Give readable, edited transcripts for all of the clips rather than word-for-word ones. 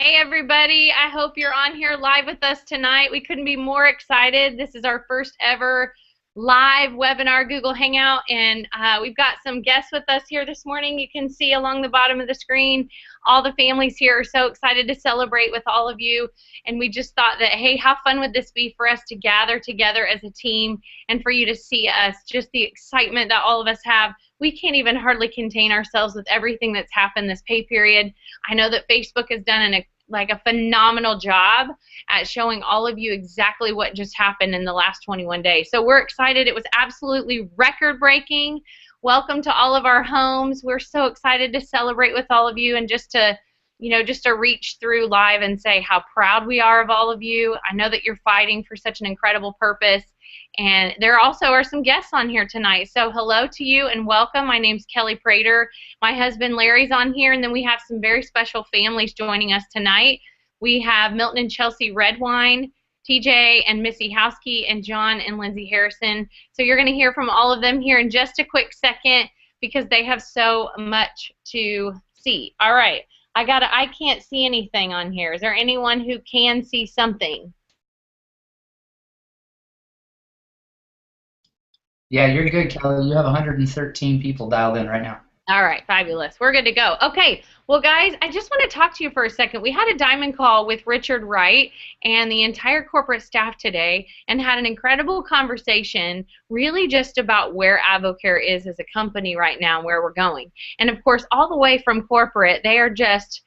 Hey everybody, I hope you're on here live with us tonight. We couldn't be more excited. This is our first ever live webinar Google Hangout, and we've got some guests with us here this morning. You can see along the bottom of the screen, all the families here are so excited to celebrate with all of you, and we just thought that, hey, how fun would this be for us to gather together as a team and for you to see us, just the excitement that all of us have. We can't even hardly contain ourselves with everything that's happened this pay period. I know that Facebook has done a phenomenal job at showing all of you exactly what just happened in the last 21 days. So we're excited. It was absolutely record-breaking. Welcome to all of our homes. We're so excited to celebrate with all of you and just to reach through live and say how proud we are of all of you. I know that you're fighting for such an incredible purpose. And there also are some guests on here tonight. So hello to you and welcome. My name's Kelly Prater. My husband Larry's on here, and then we have some very special families joining us tonight. We have Milton and Chelsea Redwine, TJ and Missy Houskey, and John and Lindsay Harrison. So you're going to hear from all of them here in just a quick second because they have so much to see. All right. I can't see anything on here. Is there anyone who can see something? Yeah, you're good, Kelly. You have 113 people dialed in right now. All right, fabulous. We're good to go. Okay, well, guys, I just want to talk to you for a second. We had a diamond call with Richard Wright and the entire corporate staff today and had an incredible conversation really just about where AdvoCare is as a company right now and where we're going. And, of course, all the way from corporate, they are just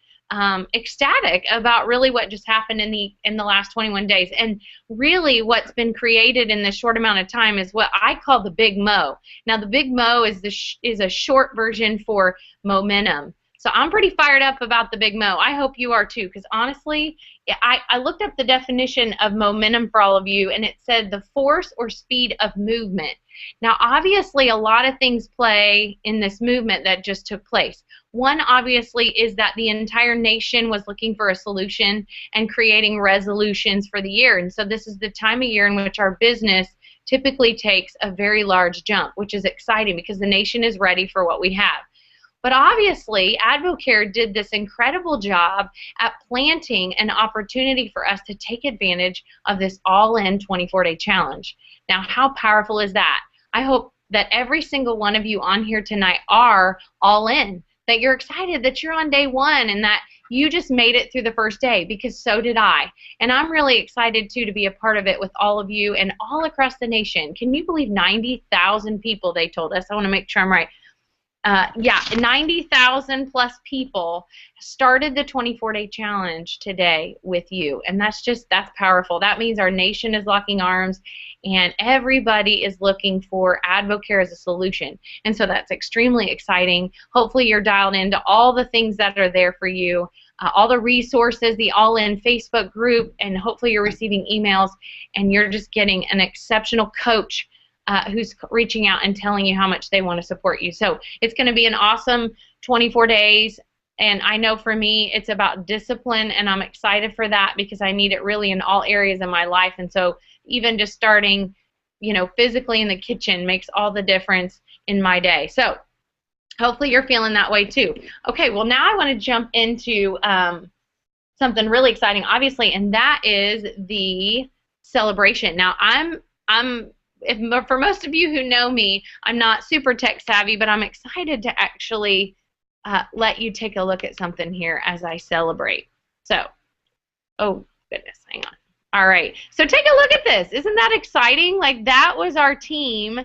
ecstatic about really what just happened in the last 21 days. And really what's been created in this short amount of time is what I call the Big Mo. Now the Big Mo is a short version for momentum. So I'm pretty fired up about the Big Mo. I hope you are too, because honestly, I looked up the definition of momentum for all of you, and it said the force or speed of movement. Now, obviously, a lot of things play in this movement that just took place. One, obviously, is that the entire nation was looking for a solution and creating resolutions for the year. And so this is the time of year in which our business typically takes a very large jump, which is exciting because the nation is ready for what we have. But obviously, AdvoCare did this incredible job at planting an opportunity for us to take advantage of this all-in 24-day challenge. Now, how powerful is that? I hope that every single one of you on here tonight are all in, that you're excited that you're on day one and that you just made it through the first day, because so did I. And I'm really excited, too, to be a part of it with all of you and all across the nation. Can you believe 90,000 people, they told us? I want to make sure I'm right. Yeah, 90,000 plus people started the 24-day challenge today with you, and that's powerful. That means our nation is locking arms, and everybody is looking for AdvoCare as a solution, and so that's extremely exciting. Hopefully you're dialed into all the things that are there for you, all the resources, the all-in Facebook group, and hopefully you're receiving emails, and you're just getting an exceptional coach who's reaching out and telling you how much they want to support you. So it's going to be an awesome 24 days, and I know for me it's about discipline, and I'm excited for that because I need it really in all areas of my life. And so even just starting, physically in the kitchen makes all the difference in my day. So hopefully you're feeling that way too. Okay, well, now I want to jump into something really exciting, obviously, and that is the celebration. Now, for most of you who know me, I'm not super tech savvy, but I'm excited to actually let you take a look at something here as I celebrate. So, oh goodness, hang on. All right, so take a look at this. Isn't that exciting? Like, that was our team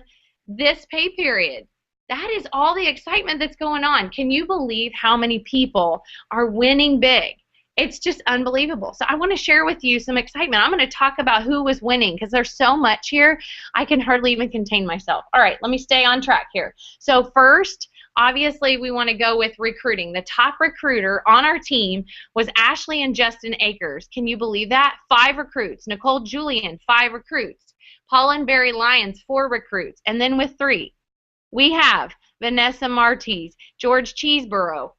this pay period. That is all the excitement that's going on. Can you believe how many people are winning big? It's just unbelievable. So I want to share with you some excitement. I'm going to talk about who was winning because there's so much here, I can hardly even contain myself. All right, let me stay on track here. So first, obviously, we want to go with recruiting. The top recruiter on our team was Ashley and Justin Akers. Can you believe that? 5 recruits. Nicole Julian, 5 recruits. Paula and Barry Lyons, 4 recruits. And then with 3, we have Vanessa Martiz, George Cheeseborough,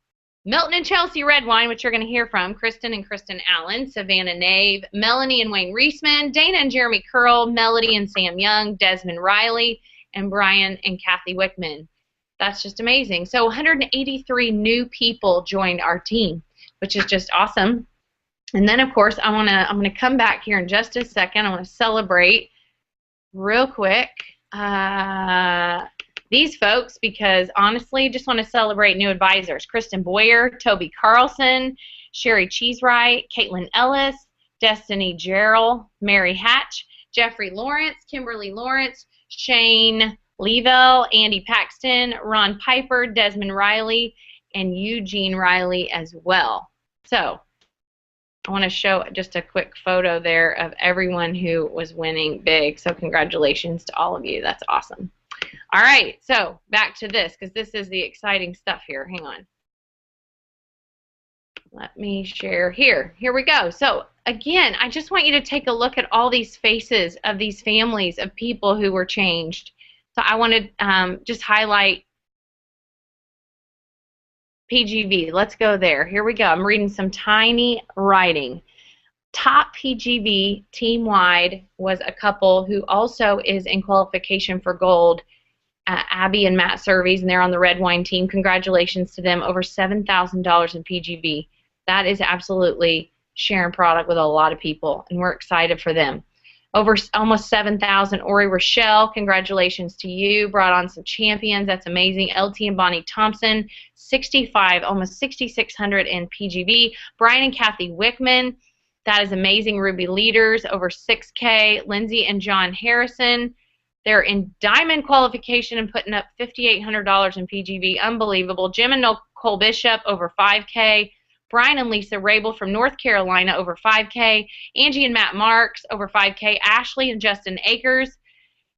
Milton and Chelsea Redwine, which you're going to hear from, Kristen and Kristen Allen, Savannah Nave, Melanie and Wayne Reisman, Dana and Jeremy Curl, Melody and Sam Young, Desmond Riley, and Brian and Kathy Wickman. That's just amazing. So 183 new people joined our team, which is just awesome. And then, of course, I'm gonna come back here in just a second. I want to celebrate real quick these folks because honestly, just want to celebrate new advisors: Kristen Boyer, Toby Carlson, Sherry Cheesewright, Caitlin Ellis, Destiny Gerald, Mary Hatch, Jeffrey Lawrence, Kimberly Lawrence, Shane Levell, Andy Paxton, Ron Piper, Desmond Riley, and Eugene Riley as well. So I want to show just a quick photo there of everyone who was winning big. So congratulations to all of you. That's awesome. All right, so back to this because this is the exciting stuff here. Hang on. Let me share here. Here we go. So again, I just want you to take a look at all these faces of these families of people who were changed. So I want to just highlight PGV. Let's go there. Here we go. I'm reading some tiny writing. Top PGV team-wide was a couple who also is in qualification for gold, Abby and Matt Surveys, and they're on the red wine team. Congratulations to them. Over $7,000 in PGV. That is absolutely sharing product with a lot of people, and we're excited for them. Over almost 7,000. Ori Rochelle, congratulations to you. Brought on some champions. That's amazing. LT and Bonnie Thompson, 65, almost 6,600 in PGV. Brian and Kathy Wickman, that is amazing. Ruby Leaders, over 6K. Lindsay and John Harrison, they're in diamond qualification and putting up $5,800 in PGV. Unbelievable. Jim and Nicole Bishop, over 5K. Brian and Lisa Rabel from North Carolina, over 5K. Angie and Matt Marks, over 5K. Ashley and Justin Akers.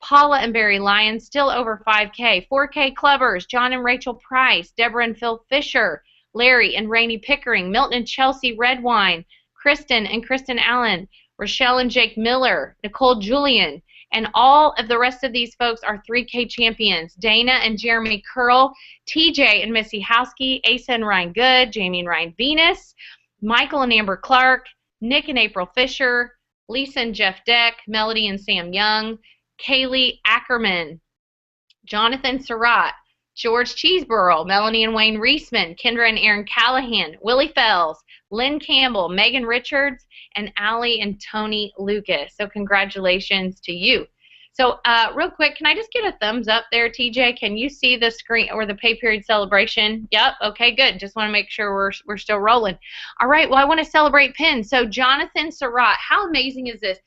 Paula and Barry Lyons, still over 5K. 4K Clubbers, John and Rachel Price. Deborah and Phil Fisher. Larry and Rainey Pickering. Milton and Chelsea Redwine. Kristen and Kristen Allen. Rochelle and Jake Miller. Nicole Julian. And all of the rest of these folks are 3K champions. Dana and Jeremy Curl, TJ and Missy Howsky, Asa and Ryan Good, Jamie and Ryan Venus, Michael and Amber Clark, Nick and April Fisher, Lisa and Jeff Deck, Melody and Sam Young, Kaylee Ackerman, Jonathan Surratt, George Cheeseborough, Melanie and Wayne Reisman, Kendra and Aaron Callahan, Willie Fells, Lynn Campbell, Megan Richards, and Allie and Tony Lucas. So congratulations to you. So real quick, can I just get a thumbs up there, TJ? Can you see the screen or the pay period celebration? Yep. Okay, good. Just want to make sure we're still rolling. All right. Well, I want to celebrate pins. So Jonathan Surratt, how amazing is this?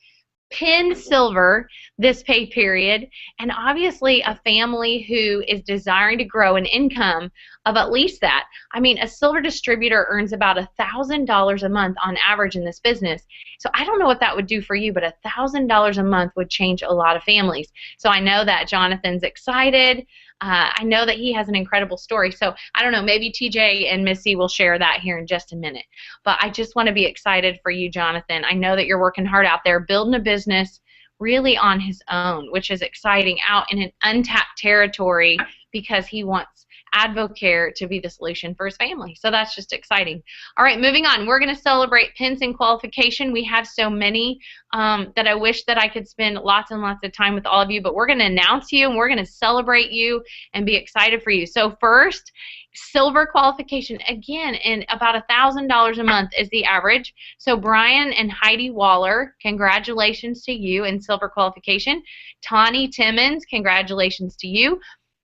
Pin silver this pay period, and obviously a family who is desiring to grow an income of at least that. I mean, a silver distributor earns about $1,000 a month on average in this business. So I don't know what that would do for you, but $1,000 a month would change a lot of families. So I know that Jonathan's excited. I know that he has an incredible story. So I don't know, maybe TJ and Missy will share that here in just a minute. But I just want to be excited for you, Jonathan. I know that you're working hard out there, building a business really on his own, which is exciting, out in an untapped territory because he wants Advocare to be the solution for his family. So that's just exciting. All right, moving on. We're going to celebrate pins in qualification. We have so many that I wish that I could spend lots and lots of time with all of you, but we're going to announce you and we're going to celebrate you and be excited for you. So first, silver qualification, again, and about $1,000 a month is the average. So Brian and Heidi Waller, congratulations to you in silver qualification. Tawny Timmons, congratulations to you.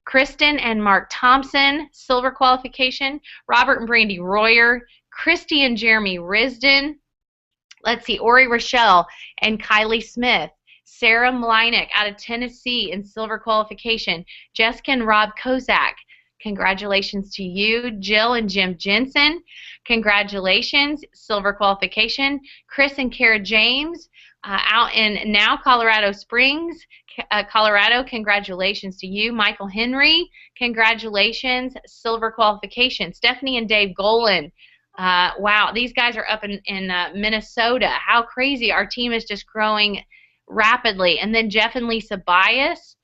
Kristen and Mark Thompson, silver qualification. Robert and Brandy Royer, Christy and Jeremy Risden. Let's see, Ori Rochelle and Kylie Smith. Sarah Mlynick out of Tennessee in silver qualification. Jessica and Rob Kozak, congratulations to you. Jill and Jim Jensen, congratulations, silver qualification. Chris and Kara James out in now Colorado Springs, Colorado, congratulations to you. Michael Henry, congratulations, silver qualification. Stephanie and Dave Golan, wow, these guys are up in Minnesota. How crazy. Our team is just growing rapidly. And then Jeff and Lisa Bias,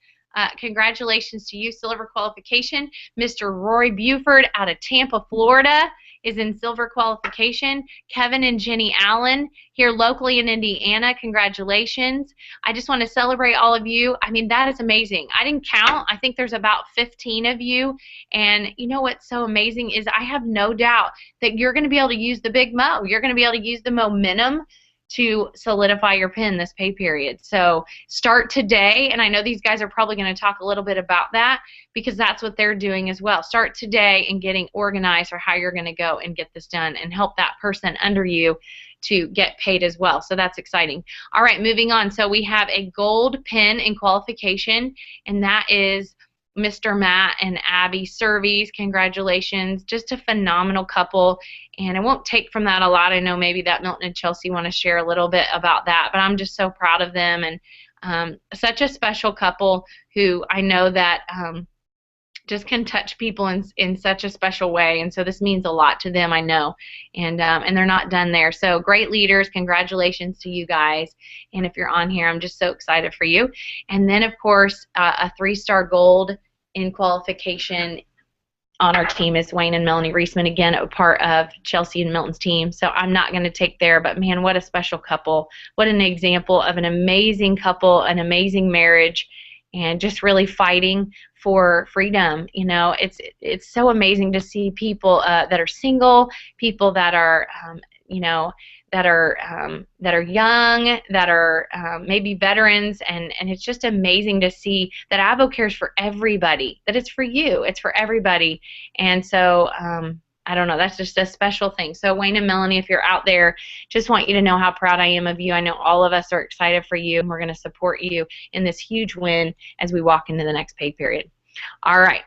congratulations to you, silver qualification. Mr. Rory Buford out of Tampa, Florida, is in silver qualification. Kevin and Jenny Allen here locally in Indiana, congratulations. I just want to celebrate all of you. I mean, that is amazing. I didn't count. I think there's about 15 of you. And you know what's so amazing is I have no doubt that you're going to be able to use the big mo. You're going to be able to use the momentum to solidify your pin this pay period. So start today, and I know these guys are probably going to talk a little bit about that because that's what they're doing as well. Start today and getting organized for how you're going to go and get this done and help that person under you to get paid as well. So that's exciting. All right, moving on. So we have a gold pin in qualification, and that is Mr. Matt and Abby Surveys. Congratulations. Just a phenomenal couple. And I won't take from that a lot. I know maybe that Milton and Chelsea want to share a little bit about that, but I'm just so proud of them. And such a special couple who I know that just can touch people in such a special way. And so this means a lot to them, I know. And they're not done there. So great leaders. Congratulations to you guys. And if you're on here, I'm just so excited for you. And then, of course, a 3-star gold in qualification on our team is Wayne and Melanie Reisman, again, a part of Chelsea and Milton's team. So I'm not going to take there, but man, what a special couple. What an example of an amazing couple, an amazing marriage, and just really fighting for freedom. You know, it's so amazing to see people that are single, people that are, you know, that are young, that are maybe veterans, and it's just amazing to see that AdvoCare is for everybody, that it's for you, it's for everybody. And so I don't know, that's just a special thing. So Wayne and Melanie, if you're out there, just want you to know how proud I am of you. I know all of us are excited for you, and we're going to support you in this huge win as we walk into the next pay period. All right,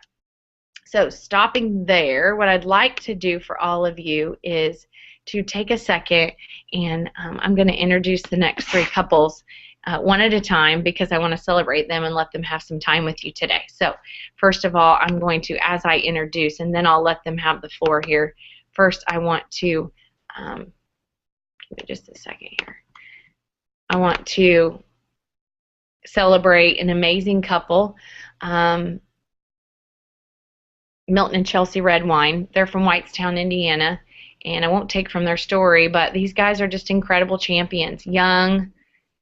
so stopping there, what I'd like to do for all of you is to take a second, and I'm going to introduce the next 3 couples one at a time because I want to celebrate them and let them have some time with you today. So first of all, I'm going to, as I introduce, and then I'll let them have the floor here. First, I want to, give me just a second here. I want to celebrate an amazing couple, Milton and Chelsea Redwine. They're from Whitestown, Indiana. And I won't take from their story, but these guys are just incredible champions. Young,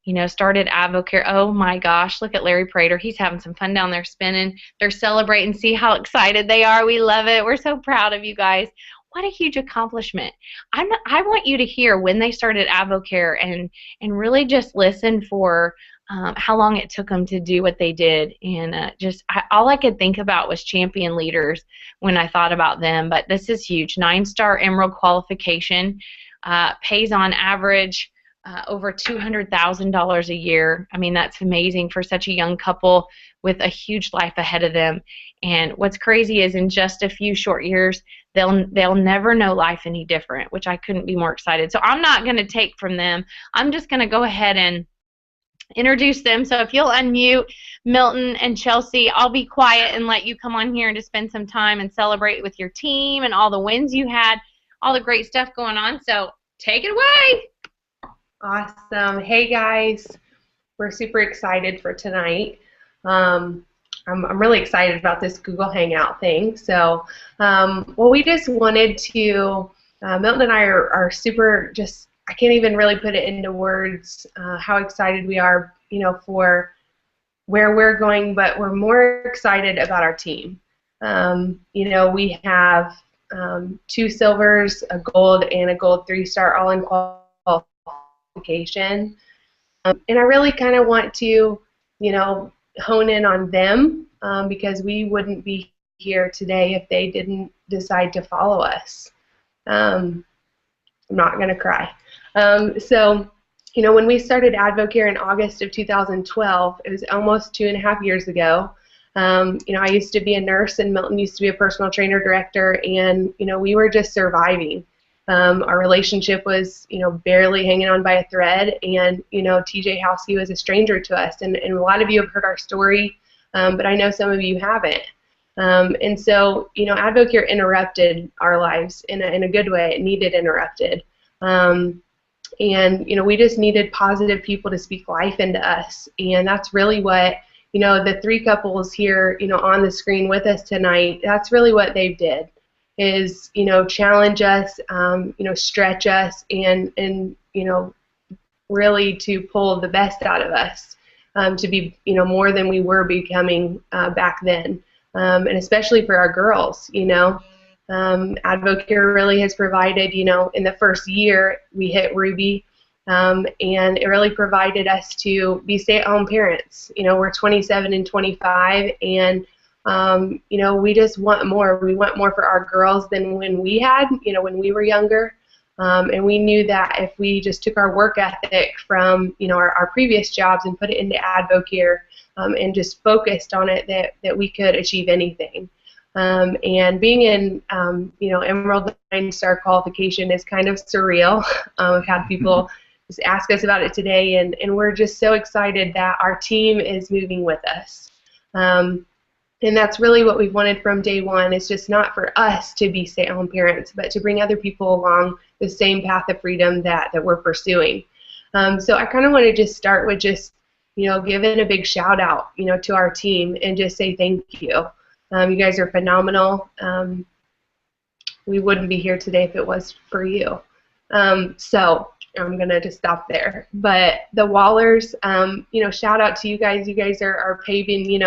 you know, started AdvoCare. Oh my gosh, look at Larry Prater. He's having some fun down there spinning. They're celebrating. See how excited they are. We love it. We're so proud of you guys. What a huge accomplishment. I want you to hear when they started AdvoCare and really just listen for how long it took them to do what they did. And all I could think about was champion leaders when I thought about them. But this is huge. 9-star Emerald qualification, pays on average over $200,000 a year. I mean, that's amazing for such a young couple with a huge life ahead of them. And what's crazy is in just a few short years, they'll never know life any different, which I couldn't be more excited. So I'm not going to take from them. I'm just going to go ahead and introduce them. So if you'll unmute Milton and Chelsea, I'll be quiet and let you come on here and just spend some time and celebrate with your team and all the wins you had, all the great stuff going on. So take it away. Awesome. Hey guys, we're super excited for tonight. I'm really excited about this Google Hangout thing. So, well, we just wanted to, Milton and I are super just, I can't even really put it into words how excited we are, you know, for where we're going, but we're more excited about our team. You know, we have 2 silvers, a gold, and a gold 3-star all in qualification. And I really kind of want to, you know, hone in on them because we wouldn't be here today if they didn't decide to follow us. I'm not going to cry. So, you know, when we started AdvoCare in August of 2012, it was almost 2.5 years ago. You know, I used to be a nurse and Milton used to be a personal trainer director, and, you know, we were just surviving. Our relationship was, you know, barely hanging on by a thread, and, you know, TJ Housey was a stranger to us, and a lot of you have heard our story, but I know some of you haven't. And so, you know, AdvoCare interrupted our lives in a good way. It needed interrupted. And, you know, we just needed positive people to speak life into us, and that's really what, you know, the 3 couples here, you know, on the screen with us tonight, that's really what they did. is, challenge us, stretch us, and really to pull the best out of us, to be, more than we were becoming back then, and especially for our girls. Advocare really has provided, in the first year we hit Ruby, and it really provided us to be stay-at-home parents. We're 27 and 25, and we just want more. We want more for our girls than when we had, when we were younger. And we knew that if we just took our work ethic from, our previous jobs and put it into Advocare, and just focused on it, that we could achieve anything. And being in, Emerald 9-star qualification is kind of surreal. I've had people just ask us about it today, and we're just so excited that our team is moving with us. And that's really what we've wanted from day one. It's just not for us to be stay-at-home parents, but to bring other people along the same path of freedom that we're pursuing. So I kind of want to just start with just, giving a big shout out, to our team, and just say thank you. You guys are phenomenal. We wouldn't be here today if it was for you. So I'm going to just stop there. But the Wallers, shout out to you guys. You guys are paving,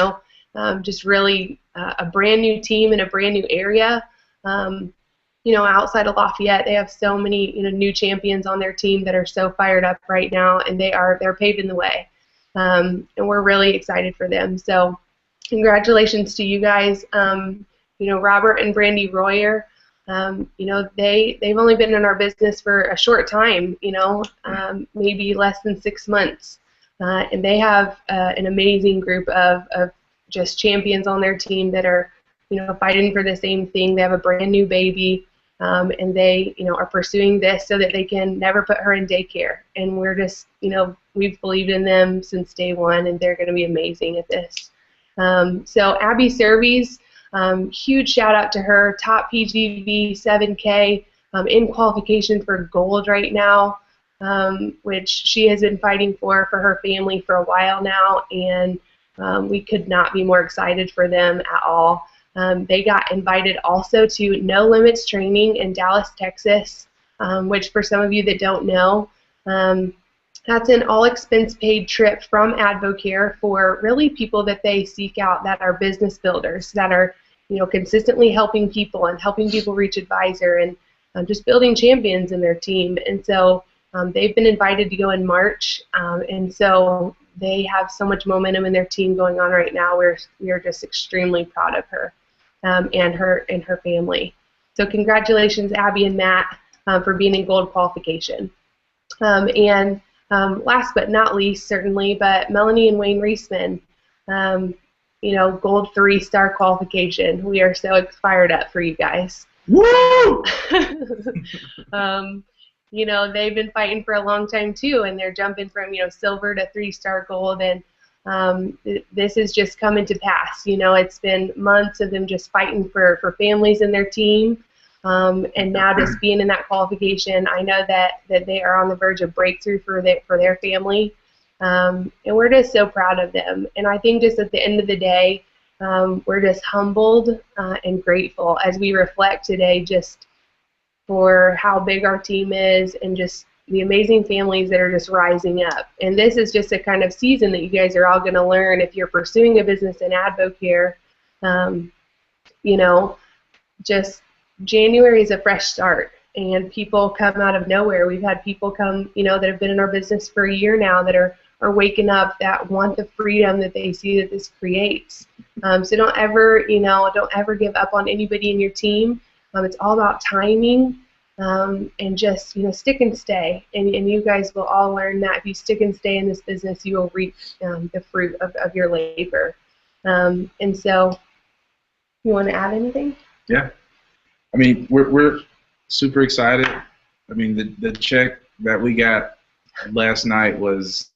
just really a brand new team in a brand new area. Outside of Lafayette, they have so many, new champions on their team that are so fired up right now, and they're paving the way. And we're really excited for them. So congratulations to you guys. Robert and Brandy Royer, they've only been in our business for a short time, maybe less than 6 months. And they have an amazing group of just champions on their team that are, fighting for the same thing. They have a brand new baby, and they, are pursuing this so that they can never put her in daycare. And we're just, we've believed in them since day one, and they're going to be amazing at this. So Abby Serves, huge shout out to her, top PGV 7K, in qualification for gold right now, which she has been fighting for her family for a while now, and we could not be more excited for them at all. They got invited also to No Limits training in Dallas, Texas, which for some of you that don't know, that's an all-expense-paid trip from Advocare for really people that they seek out that are business builders, that are, consistently helping people and helping people reach advisor, and just building champions in their team. And so they've been invited to go in March, and so they have so much momentum in their team going on right now. We are just extremely proud of her, and her family. So congratulations, Abby and Matt, for being in gold qualification. And last but not least, certainly, but Melanie and Wayne Reisman, gold 3-star qualification. We are so fired up for you guys. Woo! They've been fighting for a long time too, and they're jumping from, silver to 3-star gold, and this is just coming to pass. It's been months of them just fighting for families in their team, and now just being in that qualification, I know that they are on the verge of breakthrough for their family, and we're just so proud of them. And I think just at the end of the day, we're just humbled and grateful as we reflect today just for how big our team is, and just the amazing families that are just rising up. And this is just a kind of season that you guys are all going to learn if you're pursuing a business in Advocare. Just January is a fresh start, and people come out of nowhere. We've had people come, that have been in our business for a year now that are waking up, that want the freedom that they see that this creates. So don't ever give up on anybody in your team. It's all about timing, and just, stick and stay. And you guys will all learn that if you stick and stay in this business, you will reap the fruit of your labor. And so, you want to add anything? Yeah. I mean, we're super excited. I mean, the check that we got last night was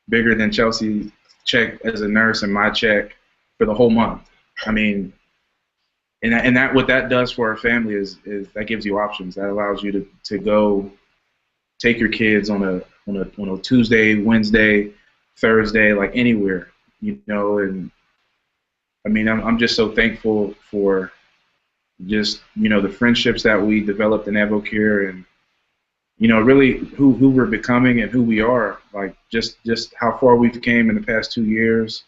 bigger than Chelsea's check as a nurse and my check for the whole month. I mean, and that what that does for our family is that gives you options. That allows you to go take your kids on a Tuesday, Wednesday, Thursday, like anywhere, And I mean, I'm just so thankful for just, the friendships that we developed in AdvoCare, and, really who we're becoming and who we are, like just how far we've came in the past 2 years.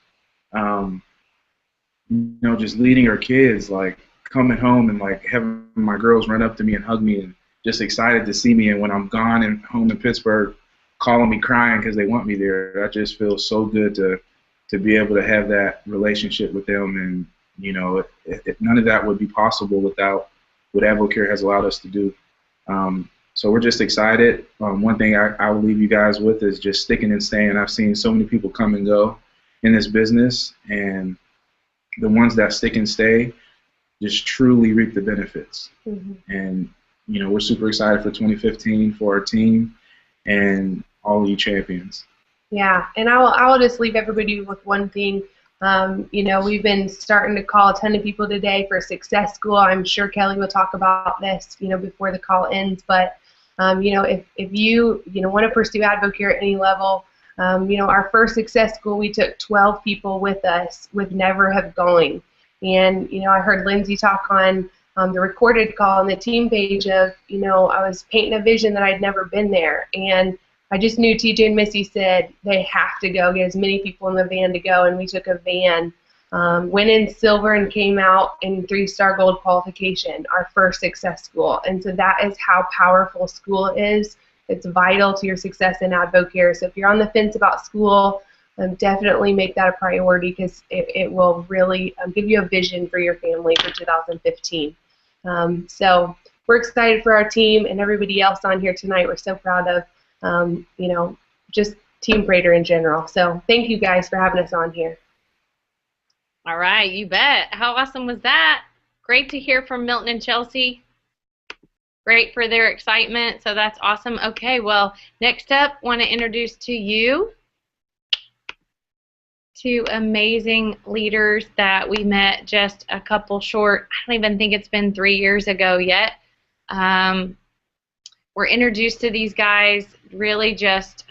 Just leading our kids, like coming home and like having my girls run up to me and hug me and just excited to see me. And when I'm gone and home in Pittsburgh, calling me crying because they want me there. That just feels so good to be able to have that relationship with them. And, none of that would be possible without what AdvoCare has allowed us to do. So we're just excited. One thing I will leave you guys with is just sticking and staying. I've seen so many people come and go in this business, and the ones that stick and stay just truly reap the benefits. Mm-hmm. And, we're super excited for 2015 for our team and all of you champions. Yeah, and I will just leave everybody with one thing. We've been starting to call a ton of people today for Success School. I'm sure Kelly will talk about this, before the call ends. But, if you, want to pursue AdvoCare at any level, our first Success School, we took 12 people with us with never have going. And, I heard Lindsay talk on the recorded call on the team page of, I was painting a vision that I'd never been there. And I just knew TJ and Missy said they have to go, get as many people in the van to go, and we took a van, went in silver and came out in 3-star gold qualification, our first Success School. And so that is how powerful school is. It's vital to your success in AdvoCare. So if you're on the fence about school, definitely make that a priority, because it will really give you a vision for your family for 2015. So we're excited for our team and everybody else on here tonight. We're so proud of just Team Prater in general. So thank you guys for having us on here. All right, you bet. How awesome was that? Great to hear from Milton and Chelsea. Great for their excitement. So that's awesome. Okay, well, next up, want to introduce to you two amazing leaders that we met just a couple short, I don't even think it's been 3 years ago yet. We're introduced to these guys really just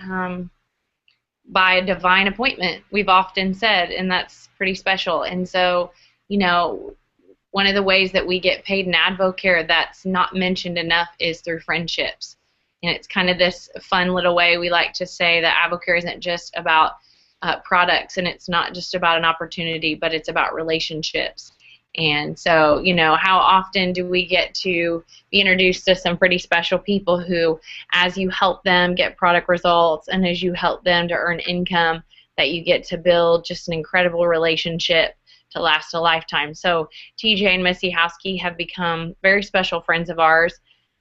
by a divine appointment, we've often said, and that's pretty special. And so, one of the ways that we get paid in AdvoCare that's not mentioned enough is through friendships. And it's kind of this fun little way we like to say that AdvoCare isn't just about products, and it's not just about an opportunity, but it's about relationships. And so, how often do we get to be introduced to some pretty special people who, as you help them get product results and as you help them to earn income, that you get to build just an incredible relationship to last a lifetime. So TJ and Missy Houskey have become very special friends of ours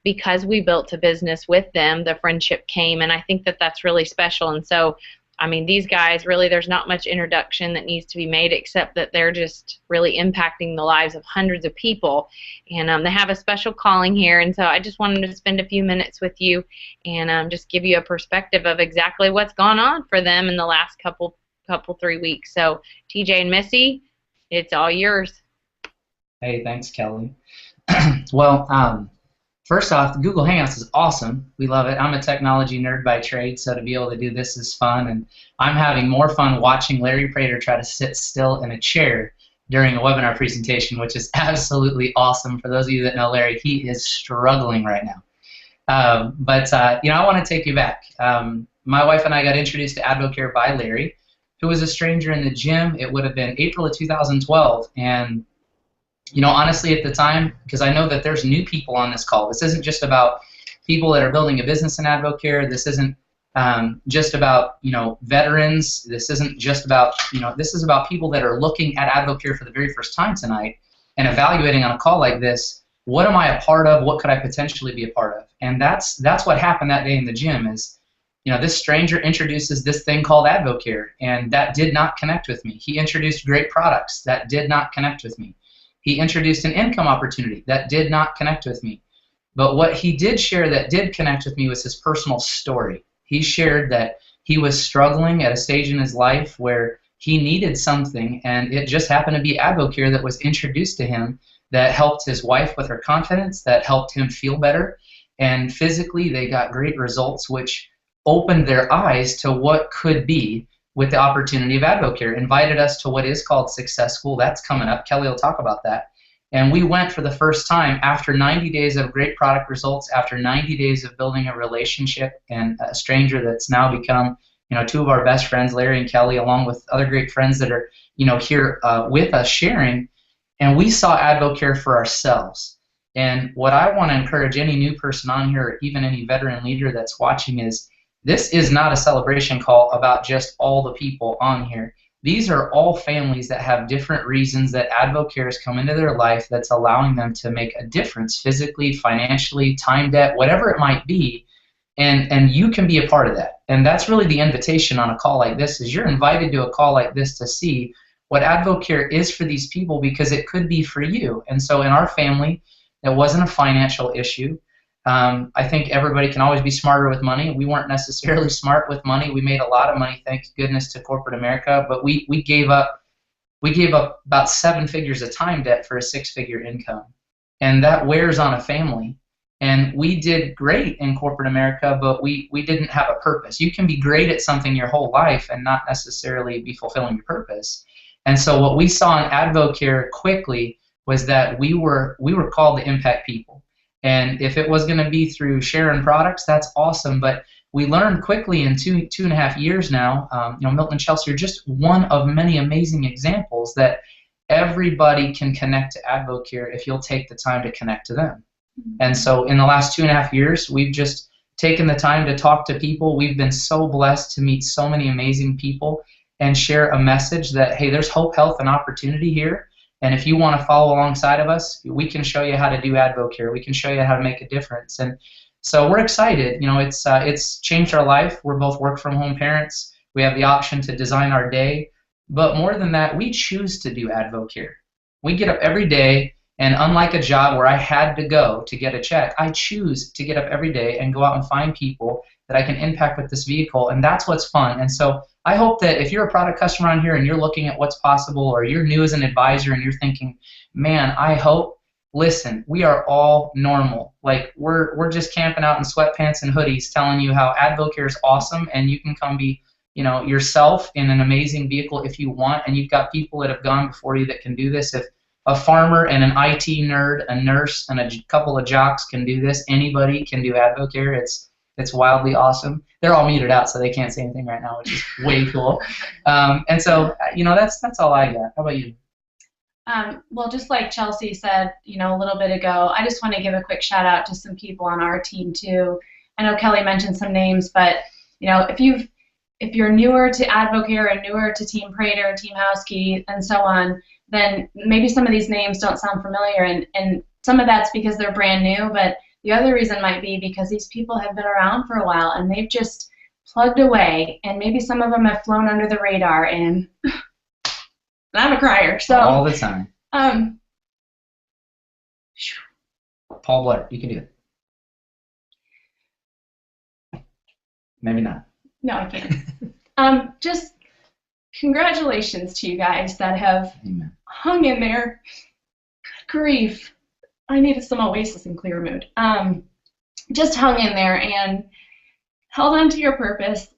because we built a business with them. The friendship came, and I think that that's really special. And so, these guys, really, there's not much introduction that needs to be made except that they're just really impacting the lives of hundreds of people. And they have a special calling here, and so I just wanted to spend a few minutes with you and just give you a perspective of exactly what's gone on for them in the last couple 3 weeks. So TJ and Missy, it's all yours. Hey, thanks, Kelly. Well, first off, Google Hangouts is awesome. We love it. I'm a technology nerd by trade, so to be able to do this is fun. And I'm having more fun watching Larry Prater try to sit still in a chair during a webinar presentation, which is absolutely awesome. For those of you that know Larry, he is struggling right now. I want to take you back. My wife and I got introduced to AdvoCare by Larry, who was a stranger in the gym. It would have been April of 2012, and honestly, at the time, because I know that there's new people on this call, this isn't just about people that are building a business in AdvoCare. This isn't just about, veterans. This isn't just about, this is about people that are looking at AdvoCare for the very first time tonight and evaluating on a call like this, what am I a part of? What could I potentially be a part of? And that's what happened that day in the gym is, this stranger introduces this thing called AdvoCare, and that did not connect with me. He introduced great products. That did not connect with me. He introduced an income opportunity that did not connect with me. But what he did share that did connect with me was his personal story. He shared that he was struggling at a stage in his life where he needed something, and it just happened to be AdvoCare that was introduced to him that helped his wife with her confidence, that helped him feel better. And physically, they got great results, which opened their eyes to what could be with the opportunity of AdvoCare, invited us to what is called Success School. That's coming up. Kelly will talk about that. And we went for the first time after 90 days of great product results, after 90 days of building a relationship, and a stranger that's now become, two of our best friends, Larry and Kelly, along with other great friends that are, here with us sharing. And we saw AdvoCare for ourselves. And what I want to encourage any new person on here, or even any veteran leader that's watching, is this is not a celebration call about just all the people on here. These are all families that have different reasons that AdvoCare has come into their life that's allowing them to make a difference physically, financially, time, debt, whatever it might be, and you can be a part of that. And that's really the invitation on a call like this, is you're invited to a call like this to see what AdvoCare is for these people, because it could be for you. And so in our family, it wasn't a financial issue. I think everybody can always be smarter with money. We weren't necessarily smart with money. We made a lot of money, thank goodness, to corporate America, but we gave up about 7 figures of time debt for a 6-figure income, and that wears on a family. And we did great in corporate America, but we didn't have a purpose. You can be great at something your whole life and not necessarily be fulfilling your purpose. And so what we saw in AdvoCare quickly was that we were called to impact people. And if it was going to be through sharing products, that's awesome. But we learned quickly in two and a half years now, Milton and Chelsea are just one of many amazing examples that everybody can connect to AdvoCare if you'll take the time to connect to them. And so in the last 2.5 years, we've just taken the time to talk to people. We've been so blessed to meet so many amazing people and share a message that, hey, there's hope, health, and opportunity here. And if you want to follow alongside of us, we can show you how to do AdvoCare. We can show you how to make a difference. And so we're excited. It's changed our life. We're both work-from-home parents. We have the option to design our day. But more than that, we choose to do AdvoCare. We get up every day, and unlike a job where I had to go to get a check, I choose to get up every day and go out and find people that I can impact with this vehicle, and that's what's fun. And so I hope that if you're a product customer on here and you're looking at what's possible, or you're new as an advisor and you're thinking, man, I hope, listen, we are all normal. Like, we're just camping out in sweatpants and hoodies telling you how AdvoCare is awesome, and you can come be yourself in an amazing vehicle if you want, and you've got people that have gone before you that can do this. If a farmer and an IT nerd, a nurse, and a couple of jocks can do this, anybody can do AdvoCare. It's wildly awesome. They're all muted out, so they can't say anything right now, which is way cool. And so, that's all I got. How about you? Well, just like Chelsea said, a little bit ago, I just want to give a quick shout out to some people on our team too. I know Kelly mentioned some names, but if you're newer to AdvoCare and newer to Team Prater, Team Housekey, and so on, then maybe some of these names don't sound familiar, and some of that's because they're brand new, but the other reason might be because these people have been around for a while and they've just plugged away, and maybe some of them have flown under the radar, and I'm a crier. So all the time. Paul Blair, you can do it. Maybe not. No, I can't. Just congratulations to you guys that have Amen. Hung in there. Grief. I needed some Oasis in clear mood. Just hung in there and held on to your purpose.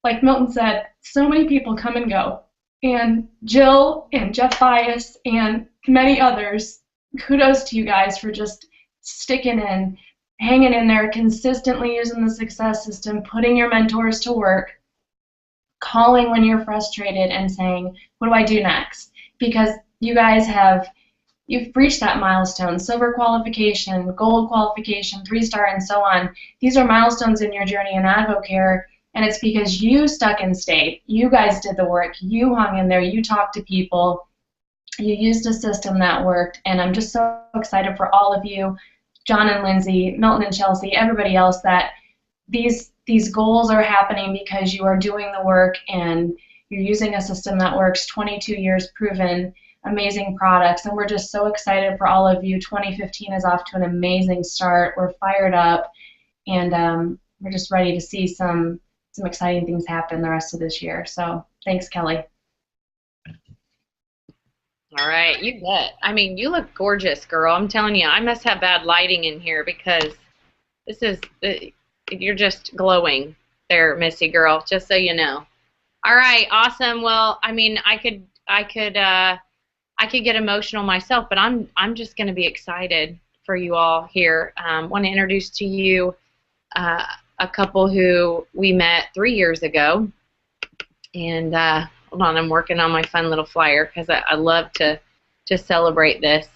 Like Milton said, so many people come and go. And Jill and Jeff Bias and many others, kudos to you guys for just sticking in, hanging in there, consistently using the success system, putting your mentors to work, calling when you're frustrated and saying, what do I do next? Because you guys you've reached that milestone, silver qualification, gold qualification, 3-star, and so on. These are milestones in your journey in AdvoCare, and it's because you stuck and stayed. You guys did the work. You hung in there. You talked to people. You used a system that worked, and I'm just so excited for all of you, John and Lindsay, Milton and Chelsea, everybody else, that these goals are happening because you are doing the work and you're using a system that works, 22 years proven, amazing products, and we're just so excited for all of you. 2015 is off to an amazing start. We're fired up, and we're just ready to see some exciting things happen the rest of this year. So thanks, Kelly. All right, you bet. I mean, you look gorgeous, girl. I'm telling you, I must have bad lighting in here because you're just glowing there, Missy girl, just so you know. All right, awesome. Well, I mean, I I could get emotional myself, but I'm just going to be excited for you all here. Want to introduce to you a couple who we met 3 years ago. And hold on, I'm working on my fun little flyer because I love to celebrate this.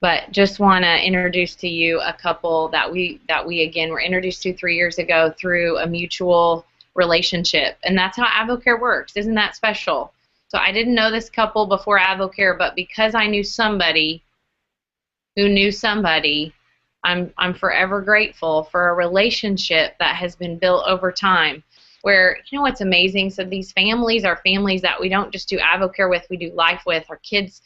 But just want to introduce to you a couple that we again were introduced to 3 years ago through a mutual relationship, and that's how AdvoCare works. Isn't that special? So I didn't know this couple before AdvoCare, but because I knew somebody who knew somebody, I'm forever grateful for a relationship that has been built over time. Where, you know what's amazing? So these families are families that we don't just do AdvoCare with, we do life with. Our kids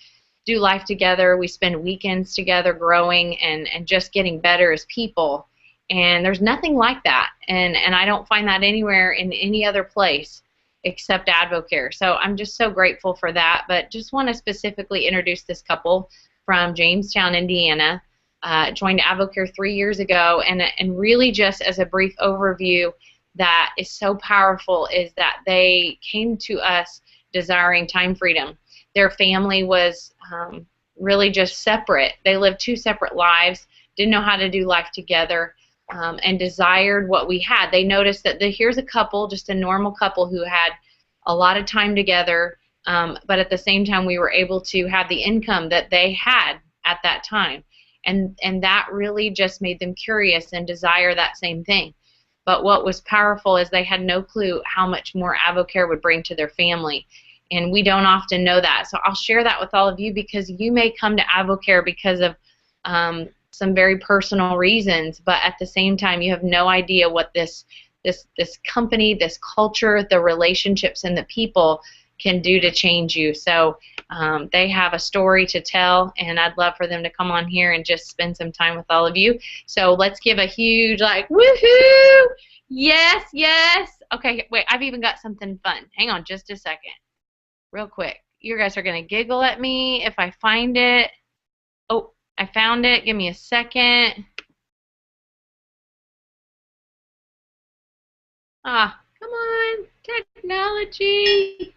do life together. We spend weekends together growing and just getting better as people. And there's nothing like that. And I don't find that anywhere in any other place except AdvoCare. So I'm just so grateful for that. But just want to specifically introduce this couple from Jamestown, Indiana. Joined AdvoCare 3 years ago. And really just as a brief overview that is so powerful is that they came to us desiring time freedom. Their family was really just separate. They lived 2 separate lives, didn't know how to do life together, and desired what we had. They noticed that here's a couple, just a normal couple who had a lot of time together, but at the same time we were able to have the income that they had at that time. And that really just made them curious and desire that same thing. But what was powerful is they had no clue how much more AdvoCare would bring to their family. And we don't often know that. So I'll share that with all of you because you may come to AdvoCare because of some very personal reasons, but at the same time you have no idea what this company, this culture, the relationships, and the people can do to change you. So they have a story to tell, and I'd love for them to come on here and just spend some time with all of you. So let's give a huge, like, woohoo! Yes, yes. Okay, wait, I've even got something fun. Hang on just a second. Real quick. You guys are going to giggle at me if I find it. Oh, I found it. Give me a second. Ah, come on. Technology.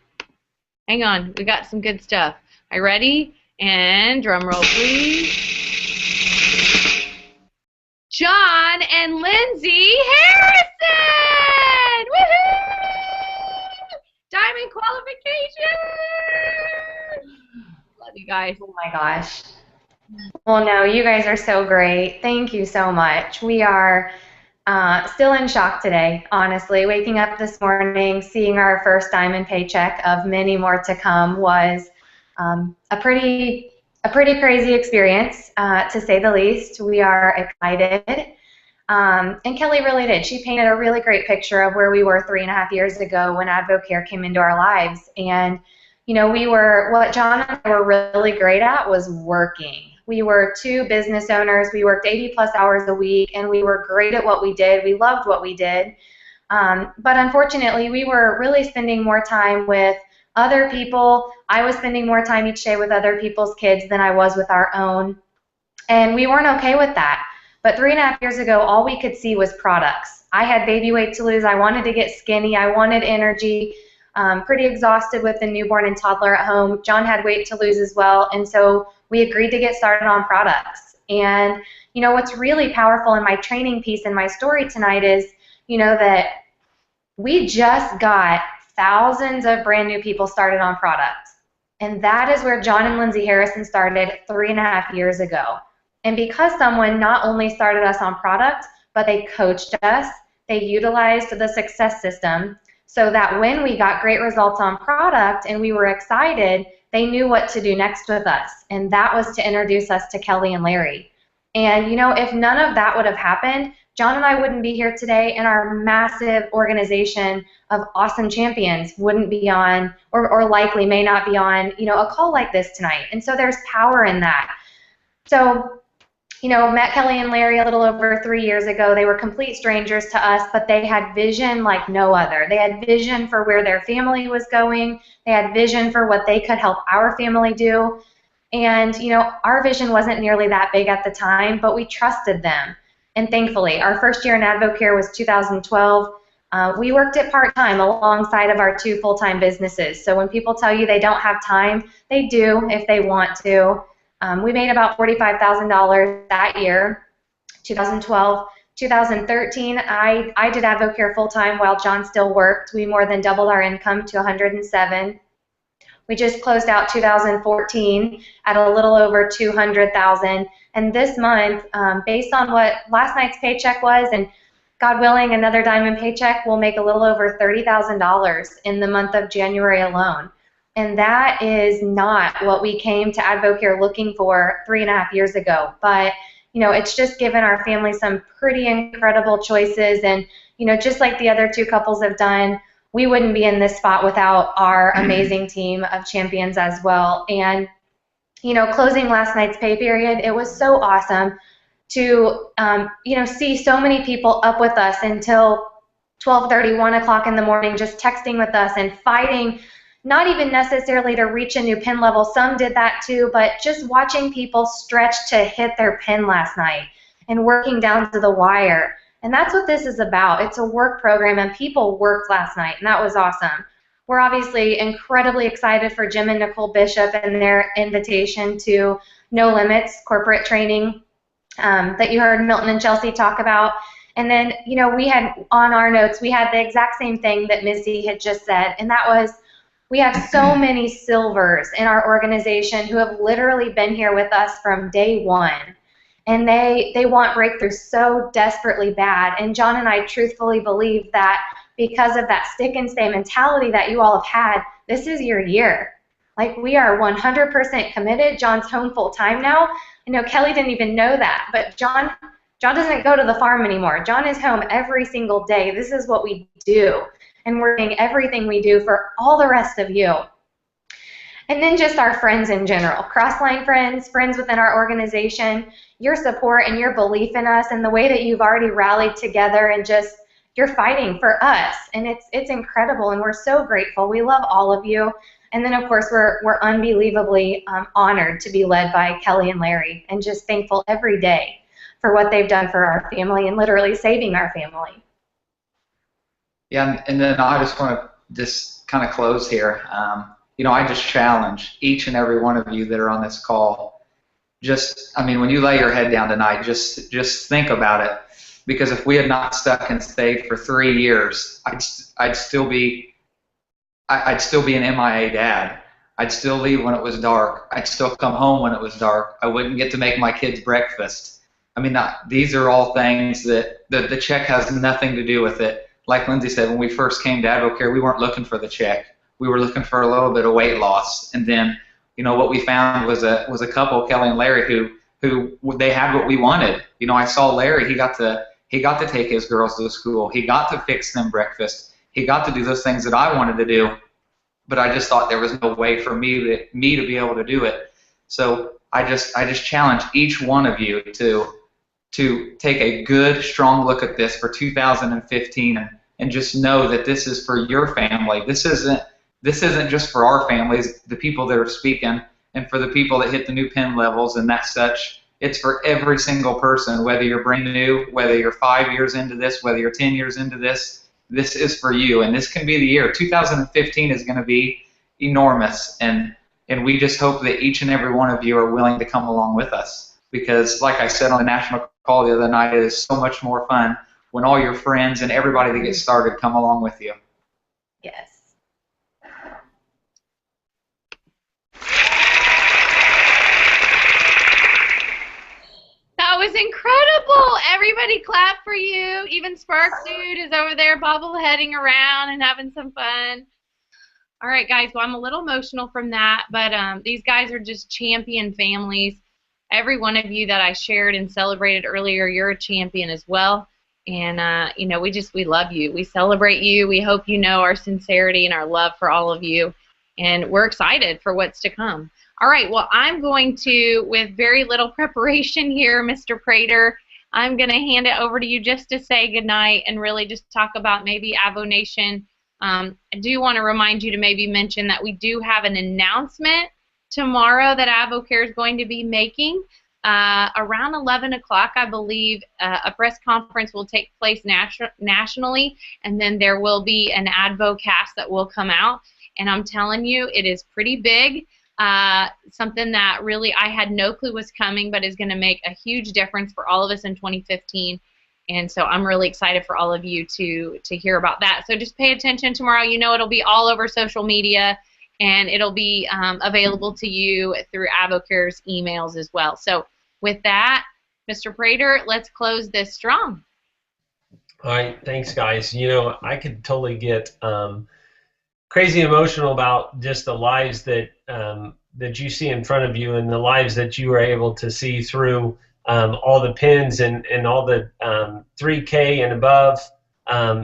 Hang on. We got some good stuff. Are you ready? And drum roll, please. John and Lindsay Harrison! Woohoo! Diamond qualification! Love you guys. Oh my gosh. Well, no, you guys are so great. Thank you so much. We are still in shock today, honestly. Waking up this morning, seeing our first diamond paycheck of many more to come was a pretty crazy experience, to say the least. We are excited. And Kelly really did. She painted a really great picture of where we were 3.5 years ago when AdvoCare came into our lives. And, you know, what John and I were really great at was working. We were 2 business owners. We worked 80+ hours a week, and we were great at what we did. We loved what we did. But unfortunately, we were really spending more time with other people. I was spending more time each day with other people's kids than I was with our own. And we weren't okay with that. But 3.5 years ago, all we could see was products. I had baby weight to lose. I wanted to get skinny. I wanted energy. Pretty exhausted with the newborn and toddler at home. John had weight to lose as well. And so we agreed to get started on products. And, you know, what's really powerful in my training piece and my story tonight is, you know, that we just got thousands of brand new people started on products. And that is where John and Lindsay Harrison started 3.5 years ago. And because someone not only started us on product, but they coached us, they utilized the success system so that when we got great results on product and we were excited, they knew what to do next with us. And that was to introduce us to Kelly and Larry. And, you know, if none of that would have happened, John and I wouldn't be here today, and our massive organization of awesome champions wouldn't be on, or likely may not be on, you know, a call like this tonight. And so there's power in that. So, you know, met Kelly and Larry a little over 3 years ago. They were complete strangers to us, but they had vision like no other. They had vision for where their family was going. They had vision for what they could help our family do. And, you know, our vision wasn't nearly that big at the time, but we trusted them. And thankfully, our first year in AdvoCare was 2012. We worked it part-time alongside of our 2 full-time businesses. So when people tell you they don't have time, they do if they want to. We made about $45,000 that year, 2012. 2013, I did AdvoCare full-time while John still worked. We more than doubled our income to 107. We just closed out 2014 at a little over 200,000. And this month, based on what last night's paycheck was, and God willing, another diamond paycheck, will make a little over $30,000 in the month of January alone. And that is not what we came to AdvoCare looking for 3.5 years ago. But, it's just given our family some pretty incredible choices. And, just like the other 2 couples have done, we wouldn't be in this spot without our amazing team of champions as well. And, closing last night's pay period, it was so awesome to, see so many people up with us until 12:30, 1 o'clock in the morning, just texting with us and fighting, not even necessarily to reach a new pin level. Some did that too, but just watching people stretch to hit their pin last night and working down to the wire. And that's what this is about. It's a work program, and people worked last night, and that was awesome. We're obviously incredibly excited for Jim and Nicole Bishop and their invitation to No Limits corporate training that you heard Milton and Chelsea talk about. And then, we had on our notes, we had the exact same thing that Missy had just said, and that was, we have so many silvers in our organization who have literally been here with us from day one. And they want breakthrough so desperately bad. And John and I truthfully believe that because of that stick and stay mentality that you all have had, this is your year. Like, we are 100% committed. John's home full time now. I know Kelly didn't even know that, but John doesn't go to the farm anymore. John is home every single day. This is what we do. And we're doing everything we do for all the rest of you. And then just our friends in general, cross-line friends, friends within our organization, your support and your belief in us and the way that you've already rallied together and just you're fighting for us. And it's incredible, and we're so grateful. We love all of you. And then, of course, we're unbelievably honored to be led by Kelly and Larry, and just thankful every day for what they've done for our family and literally saving our family. Yeah, and then I just want to just kind of close here. I just challenge each and every one of you that are on this call. When you lay your head down tonight, just think about it. Because if we had not stuck and stayed for 3 years, I'd still be an MIA dad. I'd still leave when it was dark. I'd still come home when it was dark. I wouldn't get to make my kids breakfast. These are all things that the check has nothing to do with it. Like Lindsay said, when we first came to AdvoCare, we weren't looking for the check. We were looking for a little bit of weight loss. And then, what we found was a couple, Kelly and Larry, who they had what we wanted. I saw Larry. He got to take his girls to school. He got to fix them breakfast. He got to do those things that I wanted to do. But I just thought there was no way for me to be able to do it. So I just challenge each one of you to take a good, strong look at this for 2015 and just know that this is for your family. This isn't just for our families, the people that are speaking, and for the people that hit the new pin levels and that such. It's for every single person, whether you're brand new, whether you're 5 years into this, whether you're 10 years into this. This is for you, and this can be the year. 2015 is going to be enormous, and we just hope that each and every one of you are willing to come along with us. Because, like I said on the national call the other night, it is so much more fun when all your friends and everybody that gets started come along with you. Yes. That was incredible. Everybody clap for you. Even Spark Dude is over there bobbleheading around and having some fun. All right, guys. Well, I'm a little emotional from that, but these guys are just champion families. Every one of you that I shared and celebrated earlier, you're a champion as well. And, we love you. We celebrate you. We hope you know our sincerity and our love for all of you. And we're excited for what's to come. All right, well, I'm going to, with very little preparation here, Mr. Prater, I'm going to hand it over to you just to say goodnight and really just talk about maybe AvoNation. I do want to remind you to maybe mention that we do have an announcement tomorrow that AvocAre is going to be making. around 11 o'clock, I believe, a press conference will take place nationally, and then there will be an advocast that will come out. And I'm telling you, it is pretty big. Something that really I had no clue was coming, but is going to make a huge difference for all of us in 2015. And so I'm really excited for all of you to hear about that. So just pay attention tomorrow. You know, it'll be all over social media, and it'll be available to you through AdvoCare's emails as well. So with that, Mr. Prater, let's close this strong. All right, thanks, guys. You know, I could totally get crazy emotional about just the lives that that you see in front of you, and the lives that you were able to see through all the pins and all the 3K and above.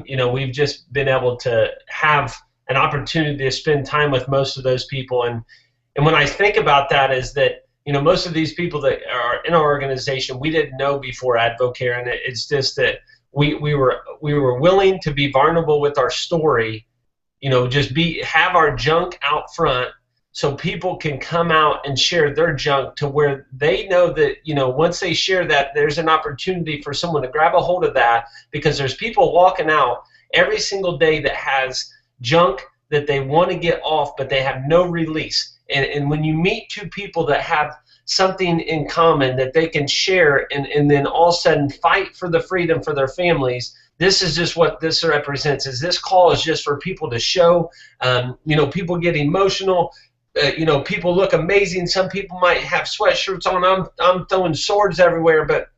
You know, we've just been able to have an opportunity to spend time with most of those people, and when I think about that, is that, you know, most of these people that are in our organization we didn't know before AdvoCare, and it's just that we were willing to be vulnerable with our story. You know, just have our junk out front so people can come out and share their junk, to where they know that, you know, once they share that, there's an opportunity for someone to grab a hold of that, because there's people walking out every single day that has junk that they want to get off, but they have no release. And when you meet two people that have something in common that they can share, and then all of a sudden fight for the freedom for their families, this is just what this represents. Is this call is just for people to show, you know, people get emotional. You know, people look amazing. Some people might have sweatshirts on. I'm throwing swords everywhere, but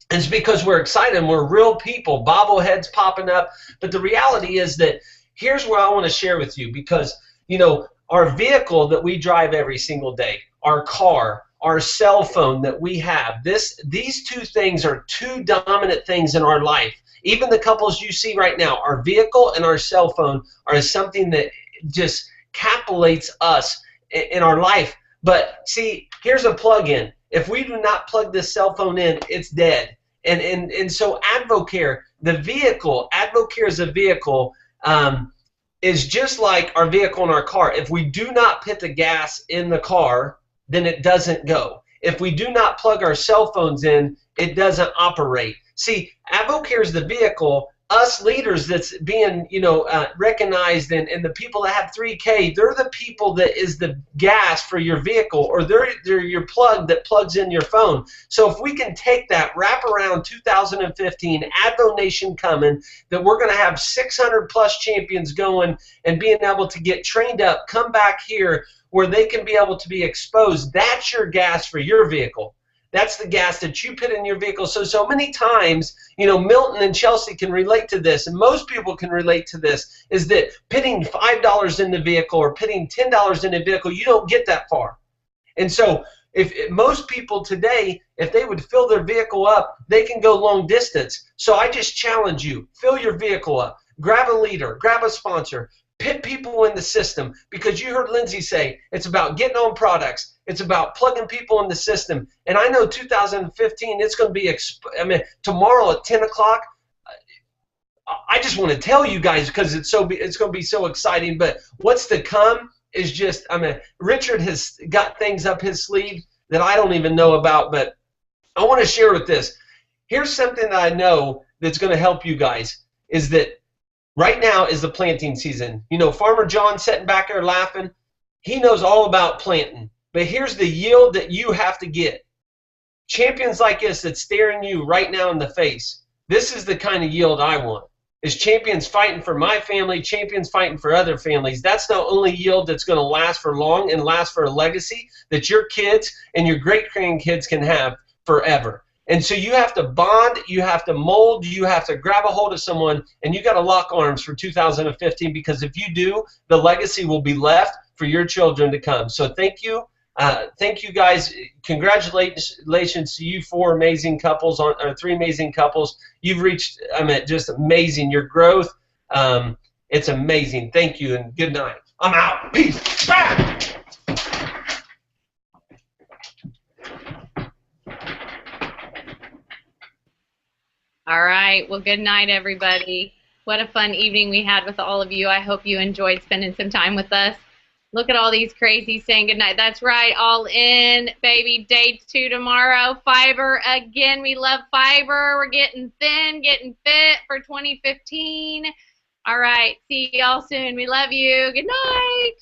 it's because we're excited and we're real people. Bobbleheads popping up. But the reality is that here's what I want to share with you, because, you know, our vehicle that we drive every single day, our car, our cell phone that we have, these two things are two dominant things in our life. Even the couples you see right now, our vehicle and our cell phone are something that just capitulates us in our life. But see, here's a plug-in. If we do not plug this cell phone in, it's dead. And so AdvoCare, the vehicle, AdvoCare is a vehicle, is just like our vehicle in our car. If we do not put the gas in the car, then it doesn't go. If we do not plug our cell phones in, it doesn't operate. See, AdvoCare is the vehicle. Us leaders that's being, you know, recognized, and the people that have 3K, they're the people that is the gas for your vehicle, or they're your plug that plugs in your phone. So if we can take that, wrap around 2015, Advo Nation coming, that we're going to have 600 plus champions going and being able to get trained up, come back here where they can be able to be exposed. That's your gas for your vehicle. That's the gas that you put in your vehicle. So many times, you know, Milton and Chelsea can relate to this, and most people can relate to this, is that putting $5 in the vehicle or putting $10 in the vehicle, you don't get that far. And so if most people today, if they would fill their vehicle up, they can go long distance. So I just challenge you, fill your vehicle up, grab a leader, grab a sponsor, put people in the system, because you heard Lindsay say it's about getting on products. It's about plugging people in the system. And I know 2015, it's going to be, tomorrow at 10 o'clock, I just want to tell you guys, because it's going to be so exciting. But what's to come is just, Richard has got things up his sleeve that I don't even know about, but I want to share with this. Here's something that I know that's going to help you guys, is that right now is the planting season. You know, Farmer John sitting back there laughing, he knows all about planting. But here's the yield that you have to get. Champions like us that's staring you right now in the face. This is the kind of yield I want. Is champions fighting for my family, champions fighting for other families. That's the only yield that's going to last for long and last for a legacy that your kids and your great-grandkids can have forever. And so you have to bond, you have to mold, you have to grab a hold of someone, and you got to lock arms for 2015, because if you do, the legacy will be left for your children to come. So thank you. Thank you guys. Congratulations to you three amazing couples. You've reached, just amazing. Your growth, it's amazing. Thank you and good night. I'm out. Peace. Bye. All right. Well, good night, everybody. What a fun evening we had with all of you. I hope you enjoyed spending some time with us. Look at all these crazies saying goodnight. That's right, all in, baby. Day 2 tomorrow. Fiber again. We love fiber. We're getting thin, getting fit for 2015. All right, see y'all soon. We love you. Good night.